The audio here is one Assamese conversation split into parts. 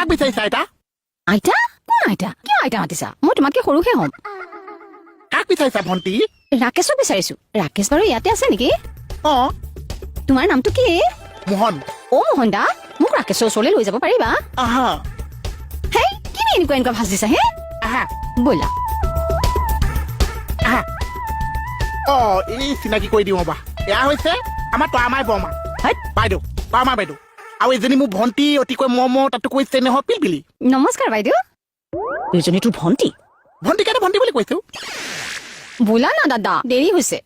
কাক বিচাৰিছা আইতা আইতা কোন আইতা কিয় আইতা মাতিছা মই তোমাতকে সৰুহে হ'ম কাক বিচাৰিছা ভণ্টি ৰাকেশক বিচাৰিছো ৰাকেশ বাৰু ইয়াতে আছে নেকি অ তোমাৰ নামটো কি মোহন অ মোহন দা মোক ৰাকেশৰ ওচৰলৈ লৈ যাব পাৰিবা আহা হেই কি এনেকুৱা ভাজ দিছা হে আহা ব'লা আহা অ এই চিনাকি কৰি দিওঁ ৰ'বা এয়া হৈছে আমাৰ তৰামাই বৰমা বাইদেউ তৰামাই বাইদেউ আৰু এজনী মোৰ ভণ্টি অতিকৈ মৰমৰ তাতো কৈছে নহয় পিলপিলি নমস্কাৰ বাইদেউ দুজনী তোৰ ভণ্টি ভণ্টি কাৰণে ভণ্টি বুলি কৈছো ব'লা না দাদা দেৰি হৈছে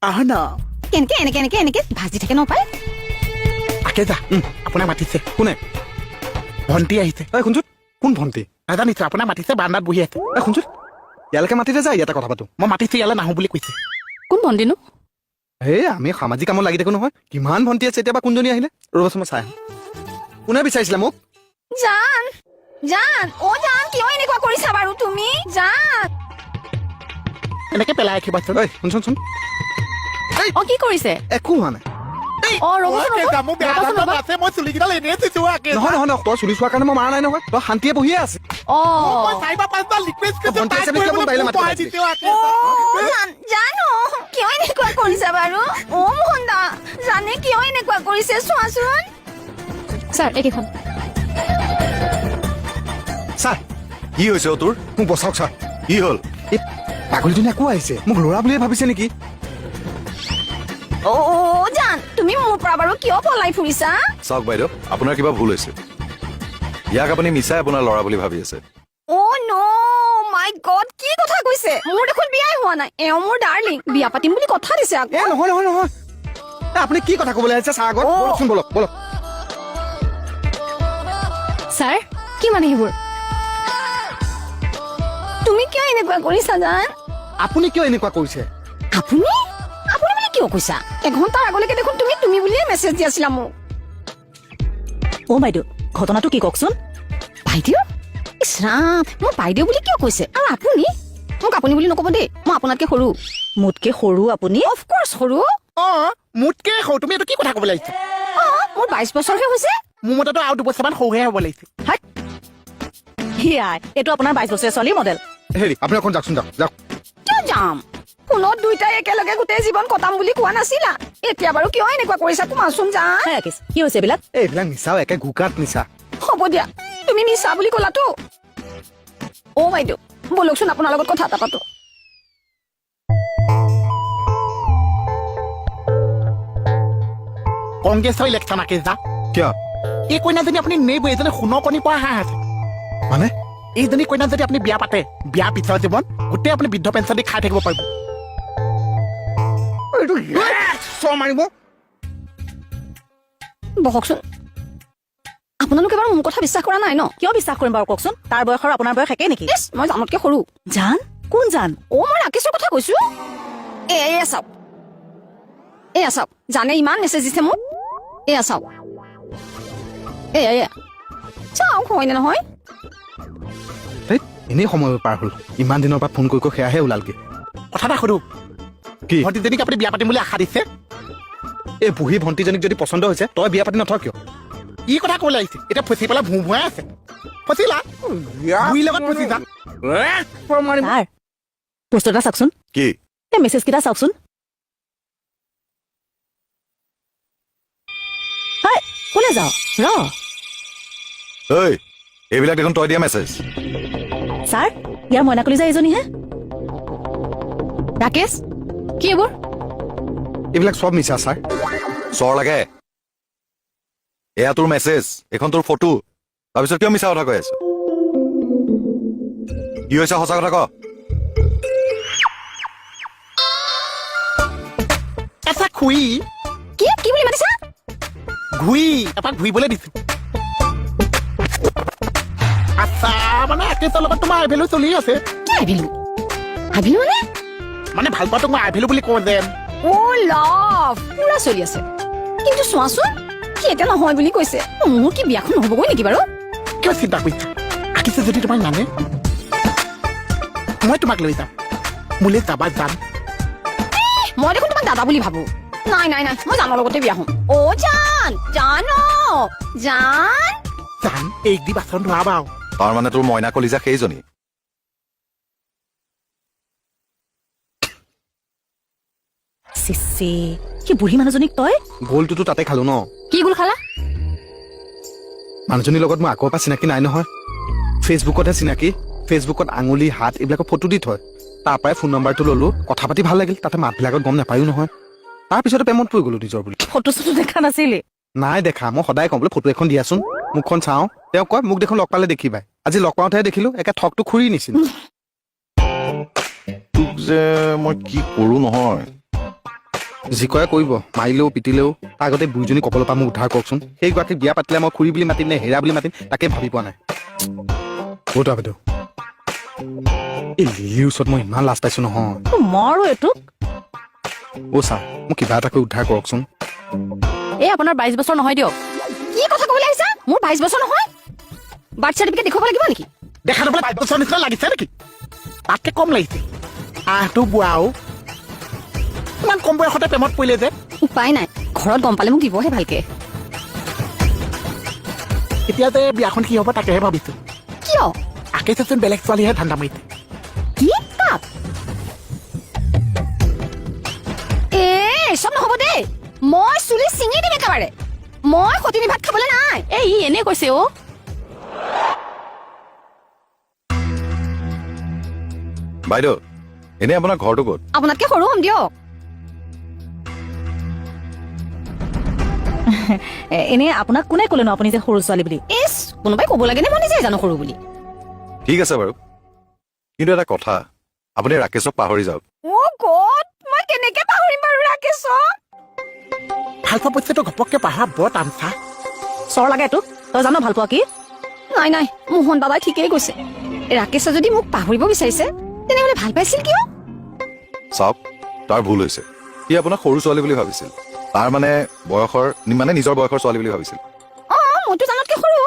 আহা না এনেকে ভাজি থাকে নপায় আকে যা আপোনাক মাতিছে কোনে ভণ্টি আহিছে শুনছোন কোন ভণ্টি নাজানিছো আপোনাক মাতিছে বাৰান্দাত বহি আছে শুনছোন ইয়ালৈকে মাতিতে যা ইয়াতে কথা পাতো মই মাতিছো ইয়ালৈ নাহো বুলি কৈছে কোন ভণ্টিনো এই আমি সামাজিক কামত লাগি থাকো নহয় কিমান ভণ্টি আছে এতিয়া বা কোনজনী আহিলে ৰ'বচোন মই চাই কোনে বিচাৰিছিলে মোক জান কিয় এনেকুৱা কৰিছা বাৰু তুমি জান এনেকে পেলাই ৰাখিবাচোন শুনচোন অ কি কৰিছে একো হোৱা নাই অ ৰ'বচোন মই চুলিকেইডাল এনেই থৈছো নহয় তই চুলি চোৱাৰ কাৰণে মই মাৰা নাই নহয় তই শান্তিয়ে বহিয়ে আছে অ জানো কিয় এনেকুৱা কৰিছা বাৰু অ মোহন দা জানে কিয় এনেকুৱা কৰিছে চোৱাচোন ছাৰ একেখন ছাৰ কি হৈছে তোৰ মোক বচাওক ছাৰ কি হ'ল এই পাগলীজনী আকৌ আহিছে মোক ল'ৰা বুলিয়ে ভাবিছে নেকি অ জান তুমি মোৰ পৰা বাৰু কিয় পলাই ফুৰিছা চাওক বাইদেউ আপোনাৰ কিবা ভুল হৈছে ইয়াক আপুনি মিছাই আপোনাৰ ল'ৰা বুলি ভাবি আছে অ নো মাই গড কি কথা কৈছে মোৰ দেখোন বিয়াই হোৱা নাই এওঁ মোৰ ডাৰ্লিং বিয়া পাতিম বুলি কথা দিছে আকৌ নহয় আপুনি কি কথা ক'বলৈ আহিছে ছাৰ আগত বলকচোন বলক ছাৰ কি মানে সেইবোৰ তুমি কিয় এনেকুৱা কৰিছা জান আপুনি কিয় এনেকুৱা কৰিছে আপুনি মানে কিয় কৈছা এঘণ্টাৰ আগলৈকে দেখোন তুমি বুলিয়ে মেছেজ দি আছিলা মোক অ বাইদেউ ঘটনাটো কি কওকচোন বাইদেউ ইছ ৰাম মোক বাইদেউ বুলি কিয় কৈছে আৰু আপুনি মোক আপুনি বুলি নক'ব দেই মই আপোনাতকে সৰু মোতকে সৰু আপুনি অফক'ৰ্চ সৰু অ মোতকে সৰু তুমি এইটো কি কথা ক'বলৈ আহিছা অ মোৰ 22 বছৰহে হৈছে মোৰ মতেতো আৰু 2 বছৰমান সৰুহে হ'ব লাগিছে হিয়াই এইটো আপোনাৰ 22 বছৰীয়া ছোৱালীৰ মডেল হেৰি আপুনি অকণ যাওকচোন যাওক কিয় যাম ফোনত দুইটাই একেলগে গোটেই জীৱন কটাম বুলি কোৱা নাছিলা এতিয়া বাৰু কিয় এনেকুৱা কৰিছা কোৱাচোন জান ৰাকেশ কি হৈছে এইবিলাক এইবিলাক নিচাও একে গুকাত নিচা হ'ব দিয়া তুমি নিচা বুলি ক'লাতো অ বাইদেউ বলকচোন আপোনাৰ লগত কথা এটা পাতো কংগ্ৰেছৰ ইলেকশ্যন আকে যা কিয় এই কইনাজনী আপুনি নেব এইজনী সোণৰ কণী পোৱা হাঁহ আছে মানে এইজনী কইনা যদি আপুনি বিয়া পাতে বিয়া পিছৰ জীৱন গোটেই আপুনি বৃদ্ধ পেঞ্চন দি খাই থাকিব পাৰিব মাৰিব বহকচোন আপোনালোকে বাৰু মোৰ কথা বিশ্বাস কৰা নাই ন কিয় বিশ্বাস কৰিম বাৰু কওকচোন তাৰ বয়সৰ আপোনাৰ বয়স একে নেকি ইছ মই জানতকে সৰু জান কোন জান অ মই ৰাকেশৰ কথা কৈছো এয়া চাওক জানে ইমান মেছেজ দিছে মোক এয়া চাওক এয়া চাওক হয় নে নহয় এনেই সময় পাৰ হ'ল ইমান দিনৰ পৰা ফোন কৰি সেয়াহে ওলালগে কথা এটা সুধো কি ভণ্টিজনীক আপুনি বিয়া পাতিম বুলি আশা দিছে এই বুঢ়ী ভণ্টিজনীক যদি পচন্দ হৈছে তই বিয়া পাতি নথ কিয় কি কথা ক'বলৈ আহিছে এতিয়া ফচি পেলাই ভুৱাই আছে ফচিলা বুঢ়ীৰ লগত ফচি যা ছাৰ পোষ্ট এটা চাওকচোন কি এই মেছেজ কেইটা চাওকচোন ক'লে যাওঁ ঐ এইবিলাক দেখোন তই দিয়া মেছেজ ছাৰ ইয়াৰ মইনাকলি যায় এজনীহে ৰাকেশ কি এইবোৰ এইবিলাক চব মিছা ছাৰ চৰ লাগে এয়া তোৰ মেছেজ এখন তোৰ ফটো তাৰপিছত কিয় মিছা কথা কৈ আছ কি হৈছে সঁচা কথা ক এটা খুৰী কি বুলি মাতিছা ঘূৰি এপাক ঘূৰিবলৈ দিছো আচ্ছা মানে আকেশৰ লগত তোমাৰ আইভেলু চলি আছে কি আহিলো মানে ভাল পোৱাটোক মই আইভেলু বুলি কওঁ যেন অ লাভ পুৰা চলি আছে কিন্তু চোৱাচোন কি এতিয়া নহয় বুলি কৈছে মোৰ কি বিয়াখন নহ'বগৈ নেকি বাৰু কিয় চিন্তা কৰিছা আকিছে যদি তোমাক মানে মই তোমাক লৈ যাম মোলৈ যাবা যাম মই দেখোন তোমাক দাদা বুলি ভাবো নাই মই জানৰ লগতে বিয়া হ'ম অ জান এইক দি বাচন ধোৱাবা আৰু তাৰ মানে তোৰ মইনা কলিজা সেইজনী চিচি কি বুঢ়ী মানুহজনীক তই গ'লটোতো তাতে খালো ন কি গোল খালা মানুহজনীৰ লগত মই আগৰ পৰা চিনাকি নাই নহয় ফেচবুকতহে চিনাকি ফেচবুকত আঙুলি হাত এইবিলাকৰ ফটো দি থয় তাৰ পৰাই ফোন নম্বৰটো ল'লো কথা পাতি ভাল লাগিল তাতে মাতবিলাকত গম নাপায়ো নহয় তাৰপিছতে প্ৰেমত পৰি গ'লো নিজৰ বুলি ফটো চটো দেখা নাছিলি নাই দেখা মই সদায় কওঁ বোলে ফটো এখন দিয়াচোন মুখখন চাওঁ তেওঁ কয় মোক দেখোন লগ পালে দেখিবাই আজি লগ পাওঁতেহে দেখিলো একে ঠকটো খুৰি নিচিনা তোক যে মই কি কৰো নহয় যি কয় কৰিব মাৰিলেও পিটিলেও তাৰ আগতে বুঢ়ীজনী কপালৰ পৰা মোক উদ্ধাৰ কৰকচোন সেই গৰাকীক বিয়া পাতিলে মই খুৰী বুলি মাতিম নে হেৰা বুলি মাতিম তাকে ভাবি পোৱা নাই বহুত বাইদেউ এই লিলিৰ ওচৰত মই ইমান লাজ পাইছো নহয় মৰো এইটোক অ' ছাৰ মোক কিবা এটা কৰি উদ্ধাৰ কৰকচোন এই আপোনাৰ 22 বছৰ নহয় দিয়ক কি কথা ক'বলৈ আহিছা মোৰ 22 বছৰ নহয় বাৰ্থ চাৰ্টিফিকেট দেখুৱাব লাগিব নেকি দেখা নাপালে 22 বছৰ নিচিনা লাগিছে নেকি তাতকে কম লাগিছে আহটো বুঢ়াও ইমান কম বয়সতে প্ৰেমত পৰিলে যে উপায় নাই ঘৰত গম পালে মোক দিবহে ভালকে এতিয়া যে বিয়াখন কি হ'ব তাকেহে ভাবিছো কিয় আকেচোন বেলেগ ছোৱালীহে ঠাণ্ডা মাৰিছে কি কাক এ চব নহ'ব দেই মই চুলি ছিঙি দিম একেবাৰে মই সতিনী ভাত খাবলৈ নাই এই ই এনে কৈছে অ বাইদেউ এনে আপোনাৰ ঘৰটো ক'ত আপোনাতকে সৰু হ'ম দিয়ক এনে আপোনাক কোনে ক'লেনো আপুনি যে সৰু ছোৱালী বুলি ইছ কোনোবাই ক'ব লাগে নে মই নিজে জানো সৰু বুলি ঠিক আছে বাৰু কিন্তু এটা কথা আপুনি ৰাকেশক পাহৰি যাওক অ' গড মই কেনেকে পাহৰিম বাৰু ৰাকেশক ভাল পোৱা পইচাটো ঘপককে পাহৰা বৰ টান চা চৰ লাগে তোক তই জানো ভাল পোৱা কি নাই নাই মোহন দাদাই ঠিকেই কৈছে ৰাকেশে যদি মোক পাহৰিব বিচাৰিছে তেনেহ'লে ভাল পাইছিল কিয় চাওক তাৰ ভুল হৈছে সি আপোনাক সৰু ছোৱালী বুলি ভাবিছিল তাৰ মানে নিজৰ বয়সৰ ছোৱালী বুলি ভাবিছিল অ' মইতো জানতকে সৰু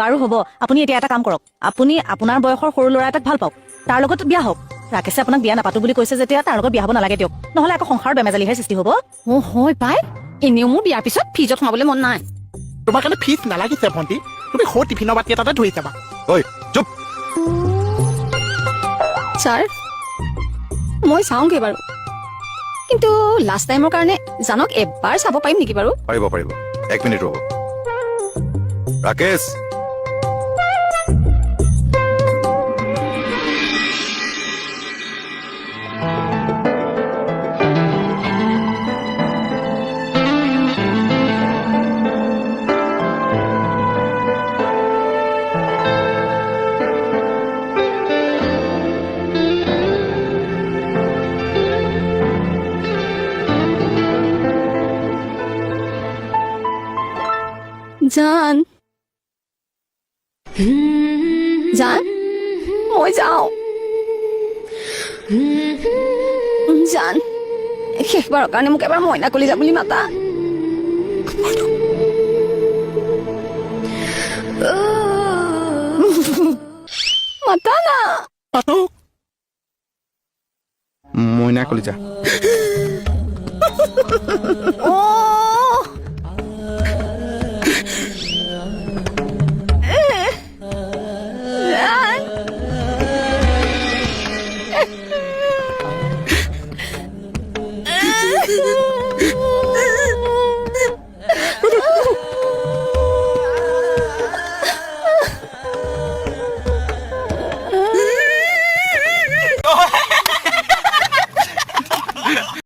বাৰু হ'ব আপুনি এতিয়া এটা কাম কৰক আপুনি আপোনাৰ বয়সৰ সৰু ল'ৰা এটাক ভাল পাওক তাৰ লগত বিয়া হওক ৰাকেশে আপোনাক বিয়া নাপাতো বুলি কৈছে যেতিয়া তাৰ লগত বিয়া হ'ব নালাগে দিয়ক নহ'লে আকৌ সংসাৰত বেমেজালিহে সৃষ্টি হ'ব অ' হয় পাই এনেও মোৰ বিয়াৰ পিছত ফ্ৰিজত সোমাবলৈ মন নাই তোমাৰ কাৰণে ফিজ নালাগিছে ভণ্টি তুমি সৌ টিফিনৰ বাতি এটাতে ধৰি যাবা ঐ চুপ ছাৰ মই চাওঁগৈ বাৰু কিন্তু লাষ্ট টাইমৰ কাৰণে জানক এবাৰ চাব পাৰিম নেকি বাৰু পাৰিব 1 মিনিট ৰ'ব ৰাকেশ জান জান মই যাওঁ জান শেষবাৰৰ কাৰণে মোক এবাৰ মইনা কলিজা বুলি মাতা মাতা না পাতো মইনা কলিজা অ'